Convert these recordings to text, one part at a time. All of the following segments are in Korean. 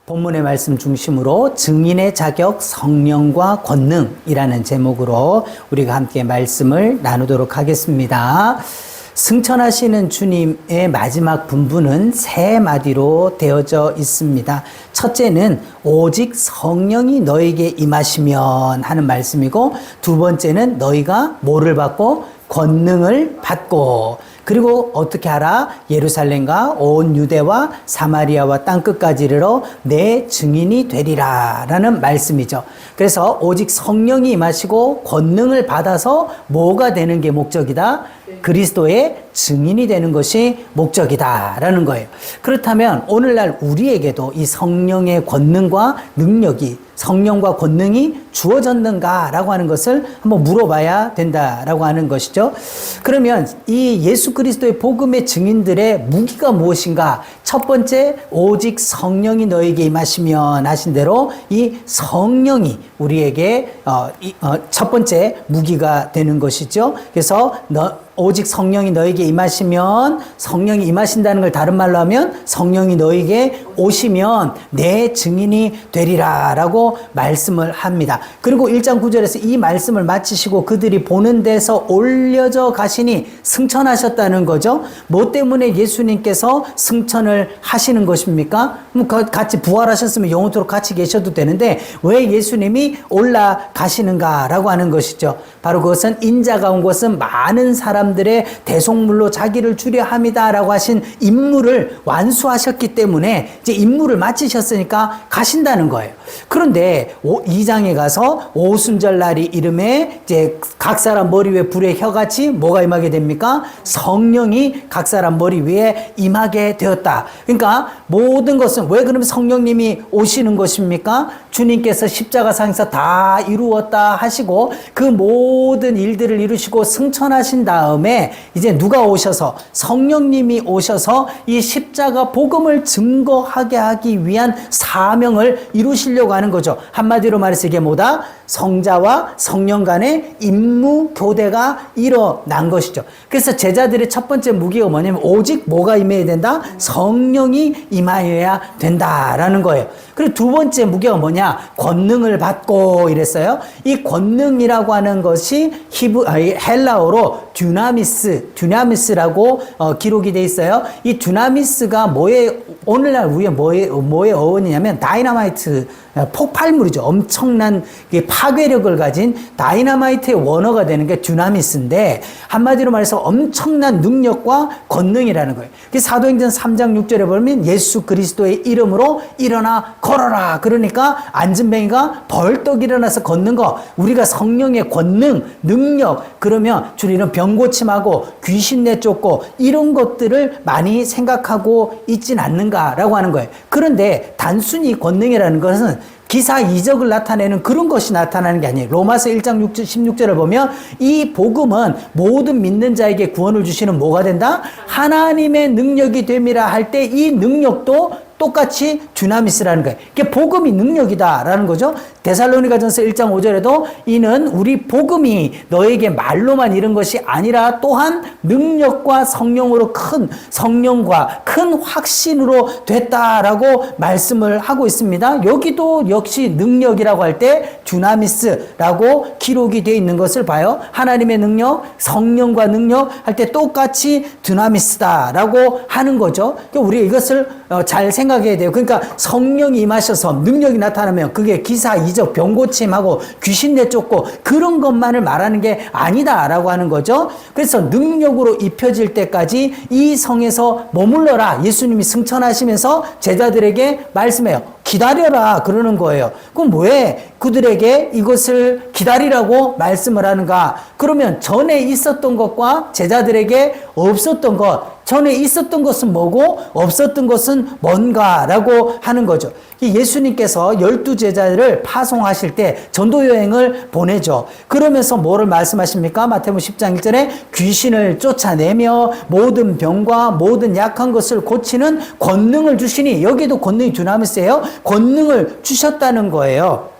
본문의 말씀 중심으로 증인의 자격, 성령과 권능이라는 제목으로 우리가 함께 말씀을 나누도록 하겠습니다. 승천하시는 주님의 마지막 분부는 세 마디로 되어져 있습니다. 첫째는 오직 성령이 너에게 임하시면 하는 말씀이고, 두 번째는 너희가 뭐를 받고? 권능을 받고, 그리고 어떻게 하라? 예루살렘과 온 유대와 사마리아와 땅끝까지 이르러 내 증인이 되리라 라는 말씀이죠. 그래서 오직 성령이 임하시고 권능을 받아서 뭐가 되는 게 목적이다? 그리스도의 증인이 되는 것이 목적이다 라는 거예요. 그렇다면 오늘날 우리에게도 이 성령의 권능과 능력이, 성령과 권능이 주어졌는가 라고 하는 것을 한번 물어봐야 된다라고 하는 것이죠. 그러면 이 예수 그리스도의 복음의 증인들의 무기가 무엇인가? 첫 번째, 오직 성령이 너에게 임하시면 하신 대로 이 성령이 우리에게 첫 번째 무기가 되는 것이죠. 그래서 오직 성령이 너에게 임하시면, 성령이 임하신다는 걸 다른 말로 하면 성령이 너에게 오시면 내 증인이 되리라 라고 말씀을 합니다. 그리고 1장 9절에서 이 말씀을 마치시고 그들이 보는 데서 올려져 가시니 승천하셨다는 거죠. 뭐 때문에 예수님께서 승천을 하시는 것입니까? 같이 부활하셨으면 영원토록 같이 계셔도 되는데 왜 예수님이 올라가시는가 라고 하는 것이죠. 바로 그것은 인자가 온 것은 많은 사람들의 대속물로 자기를 주려 함이다라고 하신 임무를 완수하셨기 때문에 이제 임무를 마치셨으니까 가신다는 거예요. 그런데 2장에 가서 오순절 날이 이름에 이제 각 사람 머리 위에 불의 혀같이 뭐가 임하게 됩니까? 성령이 각 사람 머리 위에 임하게 되었다. 그러니까 모든 것은 왜 그러면 성령님이 오시는 것입니까? 주님께서 십자가상에서 다 이루었다 하시고 그 모든 일들을 이루시고 승천하신 다음에 이제 누가 오셔서, 성령님이 오셔서 이 십자가 복음을 증거하게 하기 위한 사명을 이루시려고 하는 거죠. 한마디로 말해서 이게 뭐다? 성자와 성령 간의 임무 교대가 일어난 것이죠. 그래서 제자들의 첫 번째 무기가 뭐냐면 오직 뭐가 임해야 된다? 성령이 임하여야 된다라는 거예요. 그리고 두 번째 무기가 뭐냐? 권능을 받고 이랬어요. 이 권능이라고 하는 것이 헬라어로 듀나미스라고 기록이 돼 있어요. 이 듀나미스가 오늘날 우리의 뭐의 어원이냐면 다이너마이트, 폭발물이죠. 엄청난 파괴력을 가진 다이너마이트의 원어가 되는 게 듀나미스인데, 한마디로 말해서 엄청난 능력과 권능이라는 거예요. 사도행전 3장 6절에 보면 예수 그리스도의 이름으로 일어나 걸어라. 그러니까 앉은뱅이가 벌떡 일어나서 걷는 거, 우리가 성령의 권능, 능력, 그러면 주로 이런 병 고침하고 귀신 내쫓고 이런 것들을 많이 생각하고 있진 않는가라고 하는 거예요. 그런데 단순히 권능이라는 것은 기사 이적을 나타내는 그런 것이 나타나는 게 아니에요. 로마서 1장 16절을 보면 이 복음은 모든 믿는 자에게 구원을 주시는 뭐가 된다? 하나님의 능력이 됨이라 할 때 이 능력도 똑같이 듀나미스라는 거예요. 이게 복음이 능력이다라는 거죠. 데살로니가전서 1장 5절에도 이는 우리 복음이 너에게 말로만 이런 것이 아니라 또한 능력과 성령으로 성령과 큰 확신으로 됐다라고 말씀을 하고 있습니다. 여기도 역시 능력이라고 할 때 듀나미스라고 기록이 되어 있는 것을 봐요. 하나님의 능력, 성령과 능력 할 때 똑같이 듀나미스다라고 하는 거죠. 우리 이것을 잘 생각해야 돼요. 그러니까 성령이 임하셔서 능력이 나타나면 그게 기사, 이적, 병고침하고 귀신 내쫓고 그런 것만을 말하는 게 아니다라고 하는 거죠. 그래서 능력으로 입혀질 때까지 이 성에서 머물러라. 예수님이 승천하시면서 제자들에게 말씀해요. 기다려라 그러는 거예요. 그럼 왜 그들에게 이것을 기다리라고 말씀을 하는가? 그러면 전에 있었던 것과 제자들에게 없었던 것, 전에 있었던 것은 뭐고 없었던 것은 뭔가라고 하는 거죠. 예수님께서 12제자를 파송하실 때 전도여행을 보내죠. 그러면서 뭐를 말씀하십니까? 마태복음 10장 1절에 귀신을 쫓아내며 모든 병과 모든 약한 것을 고치는 권능을 주시니, 여기도 권능이 듀나미스예요. 권능을 주셨다는 거예요.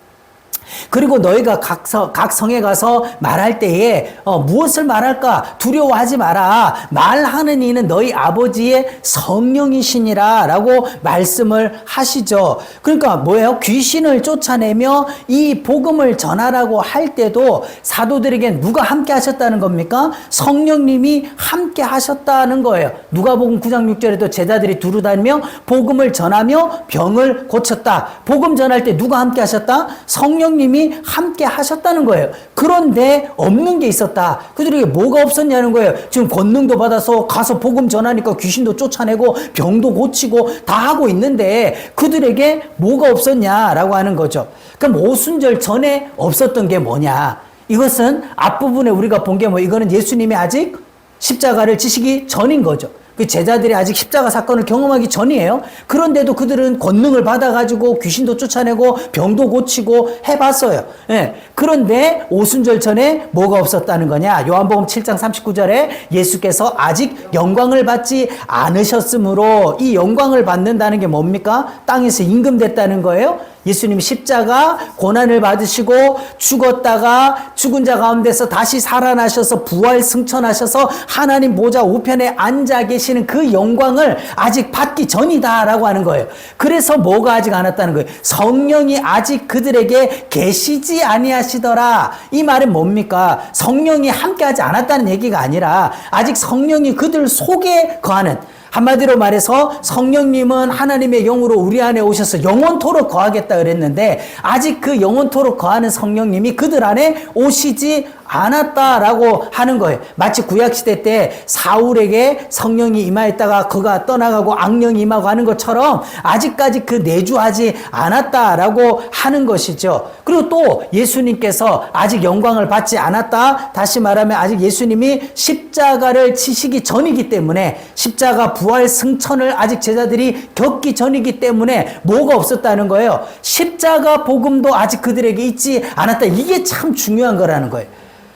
그리고 너희가 각 성에 가서 말할 때에 무엇을 말할까? 두려워하지 마라. 말하는 이는 너희 아버지의 성령이시니라 라고 말씀을 하시죠. 그러니까 뭐예요? 귀신을 쫓아내며 이 복음을 전하라고 할 때도 사도들에게 누가 함께 하셨다는 겁니까? 성령님이 함께 하셨다는 거예요. 누가복음 9장 6절에도 제자들이 두루 다니며 복음을 전하며 병을 고쳤다. 복음 전할 때 누가 함께 하셨다? 성령님이 함께 하셨다는 거예요. 그런데 없는 게 있었다. 그들에게 뭐가 없었냐는 거예요. 지금 권능도 받아서 가서 복음 전하니까 귀신도 쫓아내고 병도 고치고 다 하고 있는데 그들에게 뭐가 없었냐라고 하는 거죠. 그럼 오순절 전에 없었던 게 뭐냐? 이것은 앞부분에 우리가 본 게 이거는 예수님이 아직 십자가를 지시기 전인 거죠. 그 제자들이 아직 십자가 사건을 경험하기 전이에요. 그런데도 그들은 권능을 받아가지고 귀신도 쫓아내고 병도 고치고 해봤어요. 예. 그런데 오순절 전에 뭐가 없었다는 거냐? 요한복음 7장 39절에 예수께서 아직 영광을 받지 않으셨으므로 이 영광을 받는다는 게 뭡니까? 땅에서 임금됐다는 거예요. 예수님이 십자가 고난을 받으시고 죽었다가 죽은 자 가운데서 다시 살아나셔서 부활 승천하셔서 하나님 보좌 우편에 앉아 계시는 그 영광을 아직 받기 전이다라고 하는 거예요. 그래서 뭐가 아직 안 왔다는 거예요? 성령이 아직 그들에게 계시지 아니하시더라. 이 말은 뭡니까? 성령이 함께하지 않았다는 얘기가 아니라 아직 성령이 그들 속에 거하는, 한마디로 말해서 성령님은 하나님의 영으로 우리 안에 오셔서 영원토록 거하겠다 그랬는데 아직 그 영원토록 거하는 성령님이 그들 안에 오시지 않았다라고 하는 거예요. 마치 구약시대 때 사울에게 성령이 임하였다가 그가 떠나가고 악령이 임하고 하는 것처럼 아직까지 그 내주하지 않았다라고 하는 것이죠. 그리고 또 예수님께서 아직 영광을 받지 않았다. 다시 말하면 아직 예수님이 십자가를 치시기 전이기 때문에 십자가 부활 승천을 아직 제자들이 겪기 전이기 때문에 뭐가 없었다는 거예요. 십자가 복음도 아직 그들에게 있지 않았다. 이게 참 중요한 거라는 거예요.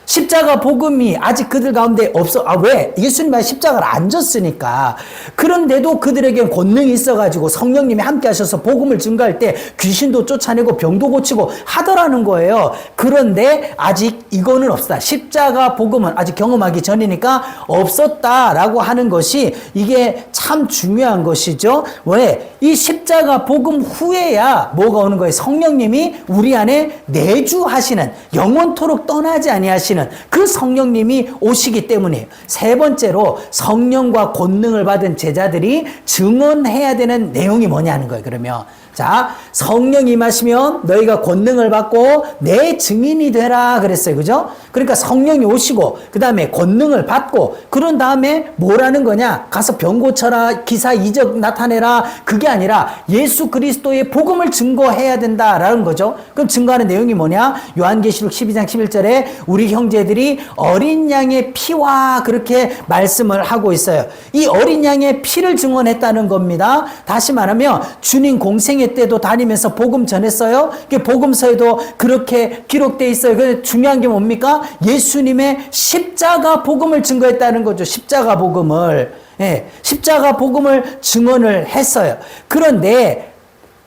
십자가 복음이 아직 그들 가운데 없어. 왜? 예수님이 십자가를 안 졌으니까. 그런데도 그들에겐 권능이 있어가지고 성령님이 함께 하셔서 복음을 증거할 때 귀신도 쫓아내고 병도 고치고 하더라는 거예요. 그런데 아직 이거는 없다. 십자가 복음은 아직 경험하기 전이니까 없었다라고 하는 것이 이게 참 중요한 것이죠. 왜? 이 십자가 복음 후에야 뭐가 오는 거예요? 성령님이 우리 안에 내주하시는, 영원토록 떠나지 아니하시는 그 성령님이 오시기 때문이에요. 세 번째로 성령과 권능을 받은 제자들이 증언해야 되는 내용이 뭐냐는 거예요. 그러면 자, 성령이 임하시면 너희가 권능을 받고 내 증인이 되라 그랬어요. 그죠? 그러니까 성령이 오시고 그 다음에 권능을 받고 그런 다음에 뭐라는 거냐? 가서 병 고쳐라, 기사 이적 나타내라. 그게 아니라 예수 그리스도의 복음을 증거해야 된다라는 거죠. 그럼 증거하는 내용이 뭐냐? 요한계시록 12장 11절에 우리 형제들이 어린 양의 피와 그렇게 말씀을 하고 있어요. 이 어린 양의 피를 증언했다는 겁니다. 다시 말하면 주님 공생애 때도 다니면서 복음 전했어요. 복음서에도 그렇게 기록되어 있어요. 근데 중요한 게 뭡니까? 예수님의 십자가 복음을 증거했다는 거죠. 십자가 복음을. 예, 십자가 복음을 증언을 했어요. 그런데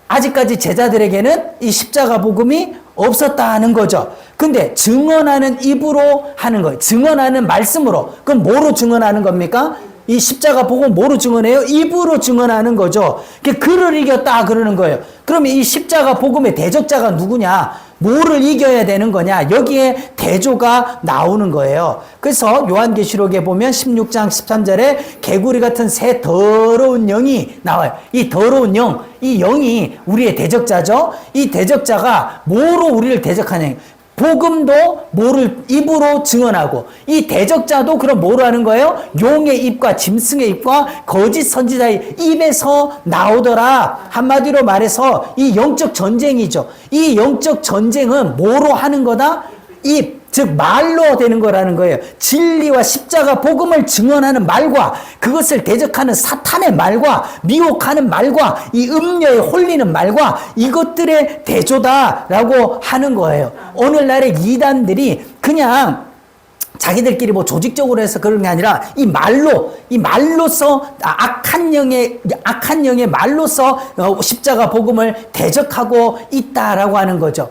아직까지 제자들에게는 이 십자가 복음이 없었다는 거죠. 근데 증언하는 입으로 하는 거예요. 증언하는 말씀으로. 그럼 뭐로 증언하는 겁니까? 이 십자가 복음 뭐로 증언해요? 입으로 증언하는 거죠. 그를 이겼다 그러는 거예요. 그러면 이 십자가 복음의 대적자가 누구냐? 뭐를 이겨야 되는 거냐? 여기에 대조가 나오는 거예요. 그래서 요한계시록에 보면 16장 13절에 개구리 같은 새 더러운 영이 나와요. 이 더러운 영, 이 영이 우리의 대적자죠. 이 대적자가 뭐로 우리를 대적하냐? 복음도 뭐를 입으로 증언하고 이 대적자도 그럼 뭐로 하는 거예요? 용의 입과 짐승의 입과 거짓 선지자의 입에서 나오더라. 한마디로 말해서 이 영적 전쟁이죠. 이 영적 전쟁은 뭐로 하는 거다? 입, 즉 말로 되는 거라는 거예요. 진리와 십자가 복음을 증언하는 말과 그것을 대적하는 사탄의 말과 미혹하는 말과 이 음녀에 홀리는 말과 이것들의 대조다라고 하는 거예요. 오늘날의 이단들이 그냥 자기들끼리 뭐 조직적으로 해서 그런 게 아니라 이 말로서 악한 영의 말로서 십자가 복음을 대적하고 있다라고 하는 거죠.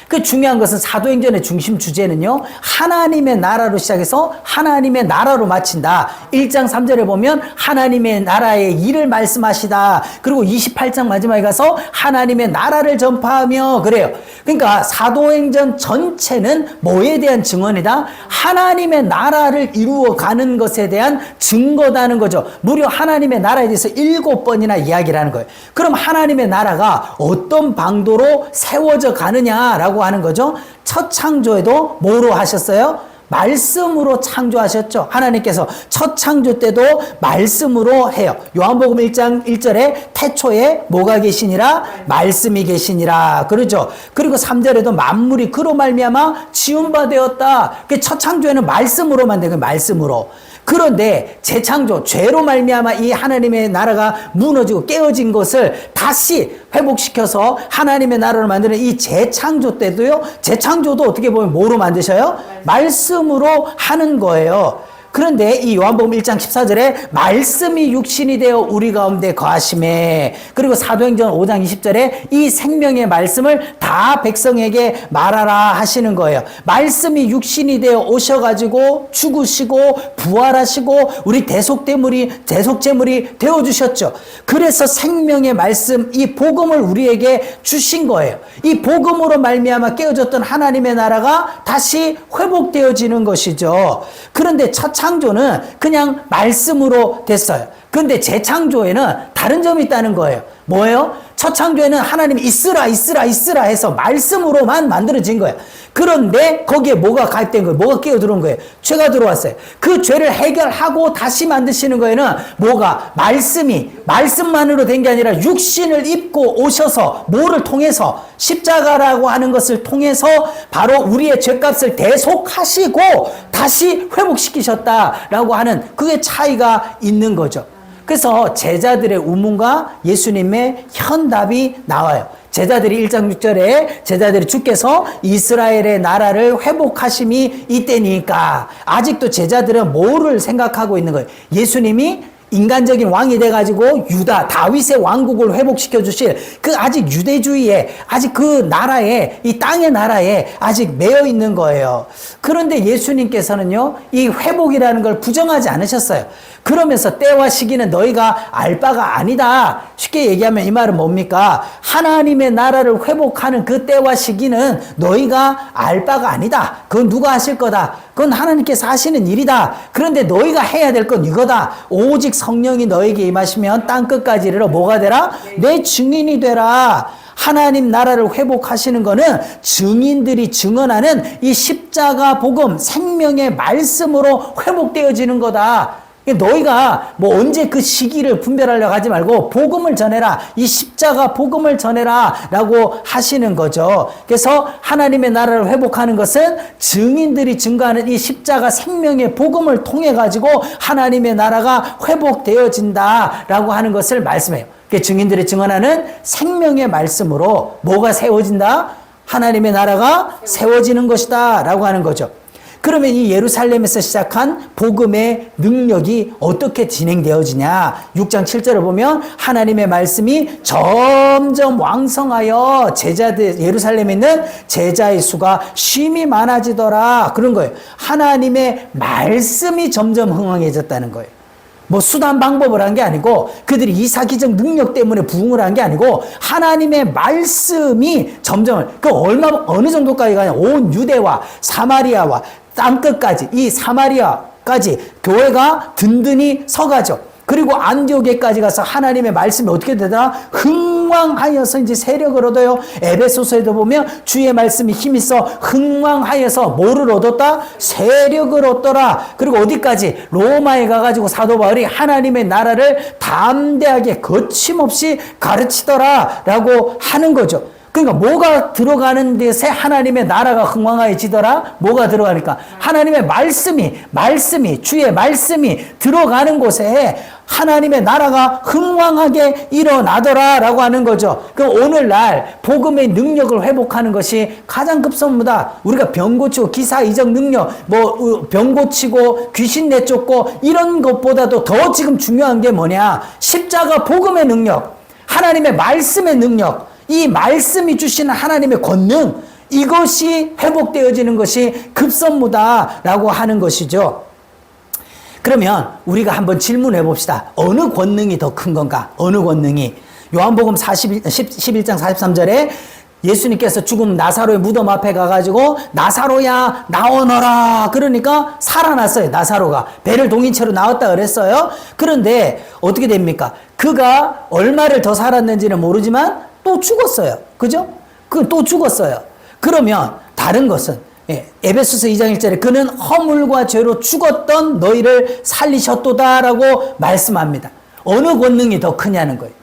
그 중요한 것은 사도행전의 중심 주제는요, 하나님의 나라로 시작해서 하나님의 나라로 마친다. 1장 3절에 보면 하나님의 나라의 일을 말씀하시다. 그리고 28장 마지막에 가서 하나님의 나라를 전파하며 그래요. 그러니까 사도행전 전체는 뭐에 대한 증언이다? 하나님의 나라를 이루어가는 것에 대한 증거다는 거죠. 무려 하나님의 나라에 대해서 7번이나 이야기를 하는 거예요. 그럼 하나님의 나라가 어떤 방도로 세워져 가느냐라고 하는 거죠. 첫 창조에도 뭐로 하셨어요? 말씀으로 창조하셨죠. 하나님께서 첫 창조 때도 말씀으로 해요. 요한복음 1장 1절에 태초에 뭐가 계시니라? 말씀이 계시니라. 그러죠. 그리고 3절에도 만물이 그로 말미암아 지은 바 되었다. 첫 창조에는 말씀으로 만든 거예요. 말씀으로. 그런데 재창조, 죄로 말미암아 이 하나님의 나라가 무너지고 깨어진 것을 다시 회복시켜서 하나님의 나라를 만드는 이 재창조 때도요, 재창조도 어떻게 보면 뭐로 만드셔요? 말씀으로 하는 거예요. 그런데 이 요한복음 1장 14절에 말씀이 육신이 되어 우리 가운데 거하심에, 그리고 사도행전 5장 20절에 이 생명의 말씀을 다 백성에게 말하라 하시는 거예요. 말씀이 육신이 되어 오셔가지고 죽으시고 부활하시고 우리 대속제물이 되어주셨죠. 그래서 생명의 말씀, 이 복음을 우리에게 주신 거예요. 이 복음으로 말미암아 깨어졌던 하나님의 나라가 다시 회복되어지는 것이죠. 그런데 첫 창조는 그냥 말씀으로 됐어요. 그런데 재창조에는 다른 점이 있다는 거예요. 뭐예요? 첫 창조에는 하나님이 있으라 해서 말씀으로만 만들어진 거예요. 그런데 거기에 뭐가 가입된 거예요? 뭐가 끼어들어온 거예요? 죄가 들어왔어요. 그 죄를 해결하고 다시 만드시는 거에는 뭐가? 말씀만으로 된 게 아니라 육신을 입고 오셔서 뭐를 통해서? 십자가라고 하는 것을 통해서 바로 우리의 죄값을 대속하시고 다시 회복시키셨다라고 하는 그게 차이가 있는 거죠. 그래서 제자들의 우문과 예수님의 현답이 나와요. 제자들이 1장 6절에 제자들이 주께서 이스라엘의 나라를 회복하심이 이때니까, 아직도 제자들은 뭐를 생각하고 있는 거예요? 예수님이 인간적인 왕이 돼가지고 다윗의 왕국을 회복시켜 주실 그 아직 유대주의에, 아직 그 나라에, 이 땅의 나라에 아직 매여 있는 거예요. 그런데 예수님께서는요, 이 회복이라는 걸 부정하지 않으셨어요. 그러면서 때와 시기는 너희가 알 바가 아니다. 쉽게 얘기하면 이 말은 뭡니까? 하나님의 나라를 회복하는 그 때와 시기는 너희가 알 바가 아니다. 그건 누가 하실 거다. 그건 하나님께서 하시는 일이다. 그런데 너희가 해야 될 건 이거다. 오직 성령이 너에게 임하시면 땅끝까지 이르러 뭐가 되라? 내 증인이 되라. 하나님 나라를 회복하시는 거는 증인들이 증언하는 이 십자가 복음, 생명의 말씀으로 회복되어지는 거다. 너희가 뭐 언제 그 시기를 분별하려고 하지 말고 복음을 전해라. 이 십자가 복음을 전해라 라고 하시는 거죠. 그래서 하나님의 나라를 회복하는 것은 증인들이 증거하는 이 십자가 생명의 복음을 통해 가지고 하나님의 나라가 회복되어진다 라고 하는 것을 말씀해요. 증인들이 증언하는 생명의 말씀으로 뭐가 세워진다? 하나님의 나라가 세워지는 것이다 라고 하는 거죠. 그러면 이 예루살렘에서 시작한 복음의 능력이 어떻게 진행되어지냐? 6장 7절을 보면 하나님의 말씀이 점점 왕성하여 예루살렘에 있는 제자의 수가 쉼이 많아지더라. 그런 거예요. 하나님의 말씀이 점점 흥왕해졌다는 거예요. 뭐 수단 방법을 한 게 아니고, 그들이 이사기적 능력 때문에 부흥을 한 게 아니고, 하나님의 말씀이 점점, 어느 정도까지 가냐? 온 유대와 사마리아와 땅끝까지, 이 사마리아까지 교회가 든든히 서가죠. 그리고 안디오게까지 가서 하나님의 말씀이 어떻게 되더라? 흥왕하여서 이제 세력을 얻어요. 에베소서에도 보면 주의 말씀이 힘있어 흥왕하여서 뭐를 얻었다? 세력을 얻더라. 그리고 어디까지? 로마에 가가지고 사도 바울이 하나님의 나라를 담대하게 거침없이 가르치더라 라고 하는 거죠. 그러니까 뭐가 들어가는 데서 하나님의 나라가 흥왕해지더라? 뭐가 들어가니까? 하나님의 말씀이 주의 말씀이 들어가는 곳에 하나님의 나라가 흥왕하게 일어나더라 라고 하는 거죠. 그럼 오늘날 복음의 능력을 회복하는 것이 가장 급선무다. 우리가 병 고치고 기사 이적 능력, 병 고치고 귀신 내쫓고 이런 것보다도 더 지금 중요한 게 뭐냐? 십자가 복음의 능력, 하나님의 말씀의 능력, 이 말씀이 주시는 하나님의 권능, 이것이 회복되어지는 것이 급선무다라고 하는 것이죠. 그러면 우리가 한번 질문해 봅시다. 어느 권능이 더 큰 건가? 어느 권능이? 요한복음 11장 43절에 예수님께서 죽은 나사로의 무덤 앞에 가가지고 나사로야 나오너라 그러니까 살아났어요. 나사로가 배를 동인 채로 나왔다 그랬어요. 그런데 어떻게 됩니까? 그가 얼마를 더 살았는지는 모르지만 또 죽었어요. 그죠? 또 죽었어요. 그러면 다른 것은 에베소서 2장 1절에 그는 허물과 죄로 죽었던 너희를 살리셨도다라고 말씀합니다. 어느 권능이 더 크냐는 거예요.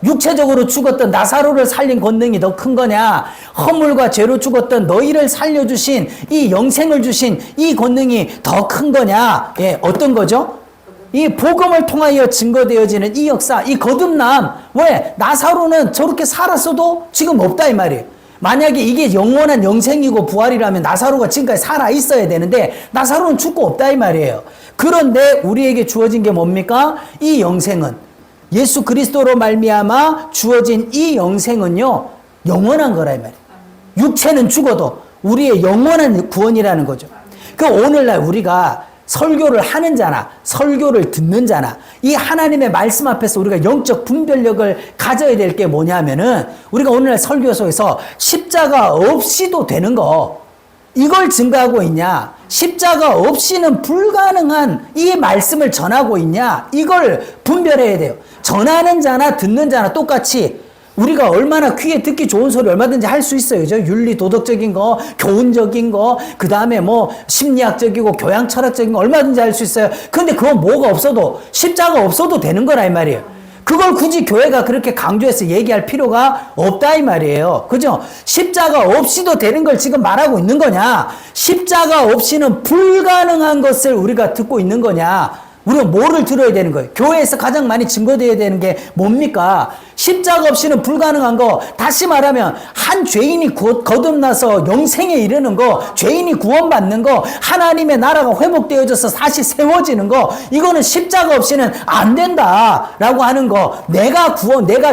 육체적으로 죽었던 나사로를 살린 권능이 더 큰 거냐? 허물과 죄로 죽었던 너희를 살려주신 이 영생을 주신 이 권능이 더 큰 거냐? 어떤 거죠? 이 복음을 통하여 증거되어지는 이 역사, 이 거듭남. 왜? 나사로는 저렇게 살았어도 지금 없다 이 말이에요. 만약에 이게 영원한 영생이고 부활이라면 나사로가 지금까지 살아 있어야 되는데 나사로는 죽고 없다 이 말이에요. 그런데 우리에게 주어진 게 뭡니까? 이 영생은 예수 그리스도로 말미암아 주어진 이 영생은요 영원한 거라 이 말이에요. 육체는 죽어도 우리의 영원한 구원이라는 거죠. 그 오늘날 우리가 설교를 하는 자나 설교를 듣는 자나 이 하나님의 말씀 앞에서 우리가 영적 분별력을 가져야 될 게 뭐냐면은 우리가 오늘날 설교 속에서 십자가 없이도 되는 거 이걸 증거하고 있냐, 십자가 없이는 불가능한 이 말씀을 전하고 있냐, 이걸 분별해야 돼요. 전하는 자나 듣는 자나 똑같이 우리가 얼마나 귀에 듣기 좋은 소리 얼마든지 할 수 있어요. 그죠? 윤리 도덕적인 거, 교훈적인 거, 그 다음에 뭐 심리학적이고 교양 철학적인 거 얼마든지 할 수 있어요. 근데 그건 뭐가 없어도 십자가 없어도 되는 거라 이 말이에요. 그걸 굳이 교회가 그렇게 강조해서 얘기할 필요가 없다 이 말이에요. 그죠? 십자가 없이도 되는 걸 지금 말하고 있는 거냐? 십자가 없이는 불가능한 것을 우리가 듣고 있는 거냐? 우리가 뭐를 들어야 되는 거예요? 교회에서 가장 많이 증거되어야 되는 게 뭡니까? 십자가 없이는 불가능한 거, 다시 말하면 한 죄인이 거듭나서 영생에 이르는 거, 죄인이 구원받는 거, 하나님의 나라가 회복되어져서 다시 세워지는 거, 이거는 십자가 없이는 안 된다라고 하는 거, 내가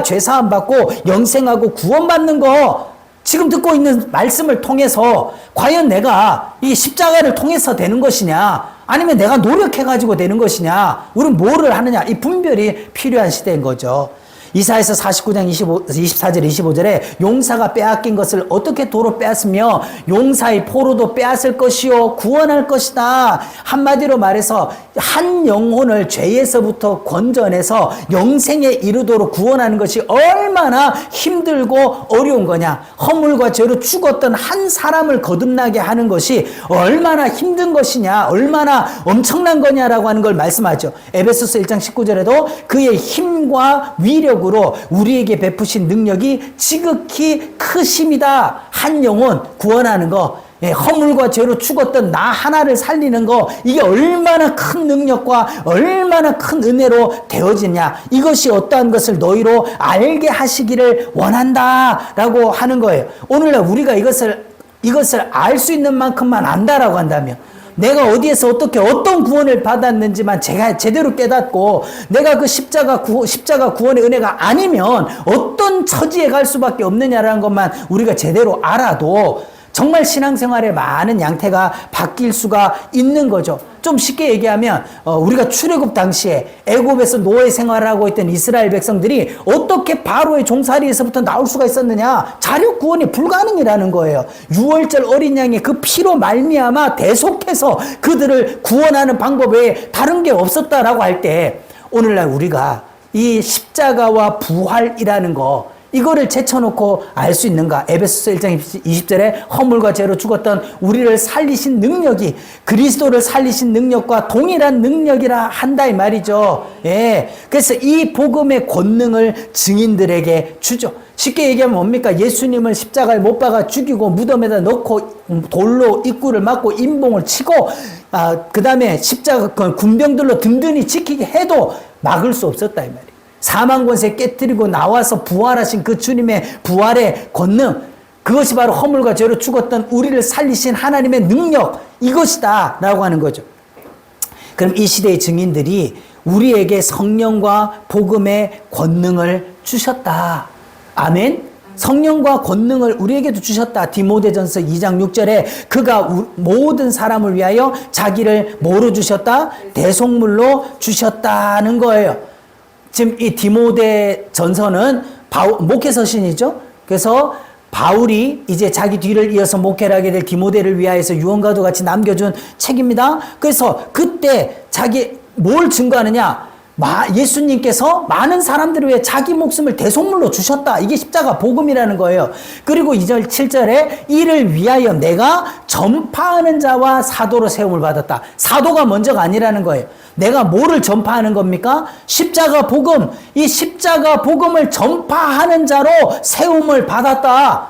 죄사함 받고 영생하고 구원받는 거, 지금 듣고 있는 말씀을 통해서 과연 내가 이 십자가를 통해서 되는 것이냐, 아니면 내가 노력해가지고 되는 것이냐, 우리는 뭐를 하느냐, 이 분별이 필요한 시대인 거죠. 이사야서 49장 24절 25절에 용사가 빼앗긴 것을 어떻게 도로 빼앗으며 용사의 포로도 빼앗을 것이요 구원할 것이다. 한마디로 말해서 한 영혼을 죄에서부터 건져내서 영생에 이르도록 구원하는 것이 얼마나 힘들고 어려운 거냐. 허물과 죄로 죽었던 한 사람을 거듭나게 하는 것이 얼마나 힘든 것이냐, 얼마나 엄청난 거냐라고 하는 걸 말씀하죠. 에베소서 1장 19절에도 그의 힘과 위력 으로 우리에게 베푸신 능력이 지극히 크심이다. 한 영혼 구원하는 거, 허물과 죄로 죽었던 나 하나를 살리는 거, 이게 얼마나 큰 능력과 얼마나 큰 은혜로 되어지냐, 이것이 어떠한 것을 너희로 알게 하시기를 원한다라고 하는 거예요. 오늘날 우리가 이것을 알 수 있는 만큼만 안다라고 한다면, 내가 어디에서 어떻게 어떤 구원을 받았는지만 제가 제대로 깨닫고 내가 그 십자가 구원의 은혜가 아니면 어떤 처지에 갈 수밖에 없느냐라는 것만 우리가 제대로 알아도 정말 신앙생활에 많은 양태가 바뀔 수가 있는 거죠. 좀 쉽게 얘기하면 우리가 출애굽 당시에 애굽에서 노예 생활을 하고 있던 이스라엘 백성들이 어떻게 바로의 종살이에서부터 나올 수가 있었느냐? 자력 구원이 불가능이라는 거예요. 유월절 어린 양의 그 피로 말미암아 대속해서 그들을 구원하는 방법 외에 다른 게 없었다라고 할 때 오늘날 우리가 이 십자가와 부활이라는 거 이거를 제쳐놓고 알 수 있는가? 에베소서 1장 20절에 허물과 죄로 죽었던 우리를 살리신 능력이 그리스도를 살리신 능력과 동일한 능력이라 한다 이 말이죠. 그래서 이 복음의 권능을 증인들에게 주죠. 쉽게 얘기하면 뭡니까? 예수님을 십자가에 못 박아 죽이고 무덤에다 넣고 돌로 입구를 막고 임봉을 치고 그 다음에 십자가 군병들로 든든히 지키게 해도 막을 수 없었다 이 말이에요. 사망 권세 깨뜨리고 나와서 부활하신 그 주님의 부활의 권능, 그것이 바로 허물과 죄로 죽었던 우리를 살리신 하나님의 능력, 이것이다 라고 하는 거죠. 그럼 이 시대의 증인들이 우리에게 성령과 복음의 권능을 주셨다. 아멘? 성령과 권능을 우리에게도 주셨다. 디모데전서 2장 6절에 그가 모든 사람을 위하여 자기를 뭐로 주셨다? 대속물로 주셨다는 거예요. 지금 이 디모데전서는 목회서신이죠. 그래서 바울이 이제 자기 뒤를 이어서 목회를 하게 될 디모데를 위하여서 유언과도 같이 남겨준 책입니다. 그래서 그때 자기 뭘 증거하느냐? 예수님께서 많은 사람들을 위해 자기 목숨을 대속물로 주셨다. 이게 십자가 복음이라는 거예요. 그리고 2절 7절에 이를 위하여 내가 전파하는 자와 사도로 세움을 받았다. 사도가 먼저가 아니라는 거예요. 내가 뭐를 전파하는 겁니까? 십자가 복음. 이 십자가 복음을 전파하는 자로 세움을 받았다.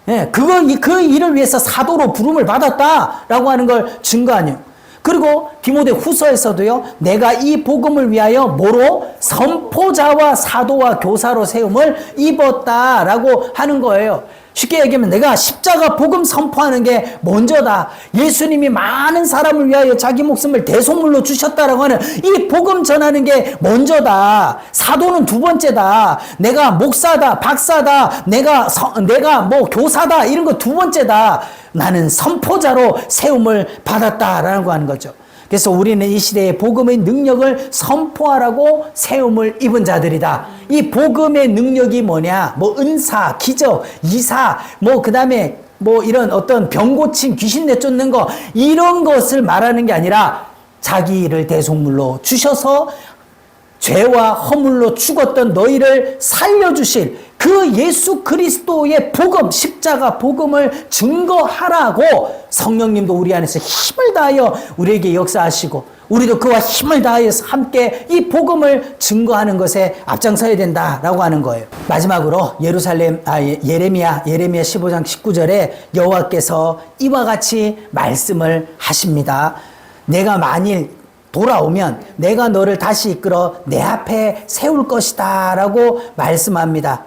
예, 그 일을 위해서 사도로 부름을 받았다라고 하는 걸 증거하네요. 그리고 디모데 후서에서도요, 내가 이 복음을 위하여 뭐로? 선포자와 사도와 교사로 세움을 입었다라고 하는 거예요. 쉽게 얘기하면 내가 십자가 복음 선포하는 게 먼저다. 예수님이 많은 사람을 위하여 자기 목숨을 대속물로 주셨다라고 하는 이 복음 전하는 게 먼저다. 사도는 두 번째다. 내가 목사다, 박사다, 내가 뭐 교사다 이런 거 두 번째다. 나는 선포자로 세움을 받았다라는 거 하는 거죠. 그래서 우리는 이 시대의 복음의 능력을 선포하라고 세움을 입은 자들이다. 이 복음의 능력이 뭐냐? 뭐 은사, 기적, 이사, 뭐 그다음에 뭐 이런 어떤 병 고침, 귀신 내쫓는 거 이런 것을 말하는 게 아니라 자기를 대속물로 주셔서 죄와 허물로 죽었던 너희를 살려주실 그 예수 그리스도의 복음, 십자가 복음을 증거하라고 성령님도 우리 안에서 힘을 다하여 우리에게 역사하시고 우리도 그와 힘을 다하여서 함께 이 복음을 증거하는 것에 앞장서야 된다라고 하는 거예요. 마지막으로 예레미야 15장 19절에 여호와께서 이와 같이 말씀을 하십니다. 내가 만일 돌아오면 내가 너를 다시 이끌어 내 앞에 세울 것이다 라고 말씀합니다.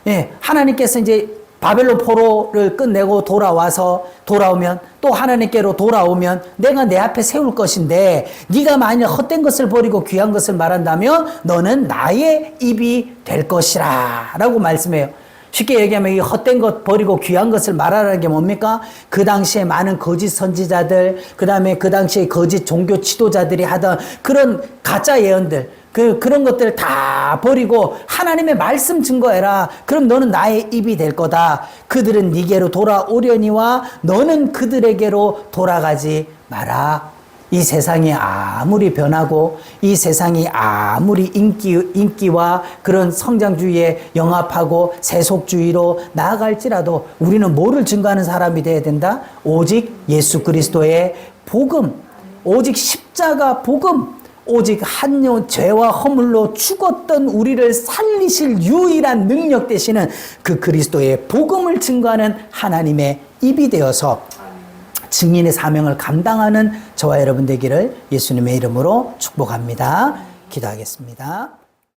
예, 하나님께서 이제 바벨론 포로를 끝내고 돌아오면 또 하나님께로 돌아오면 내가 내 앞에 세울 것인데 네가 만약 헛된 것을 버리고 귀한 것을 말한다면 너는 나의 입이 될 것이라 라고 말씀해요. 쉽게 얘기하면 이 헛된 것 버리고 귀한 것을 말하라는 게 뭡니까? 그 당시에 많은 거짓 선지자들, 그 다음에 그 당시에 거짓 종교 지도자들이 하던 그런 가짜 예언들, 그런 것들 다 버리고 하나님의 말씀 증거해라. 그럼 너는 나의 입이 될 거다. 그들은 네게로 돌아오려니와 너는 그들에게로 돌아가지 마라. 이 세상이 아무리 변하고 이 세상이 아무리 인기와 그런 성장주의에 영합하고 세속주의로 나아갈지라도 우리는 뭐를 증거하는 사람이 되어야 된다? 오직 예수 그리스도의 복음, 오직 십자가 복음, 오직 한 죄와 허물로 죽었던 우리를 살리실 유일한 능력 되시는 그 그리스도의 복음을 증거하는 하나님의 입이 되어서 증인의 사명을 감당하는 저와 여러분 되기를 예수님의 이름으로 축복합니다. 기도하겠습니다.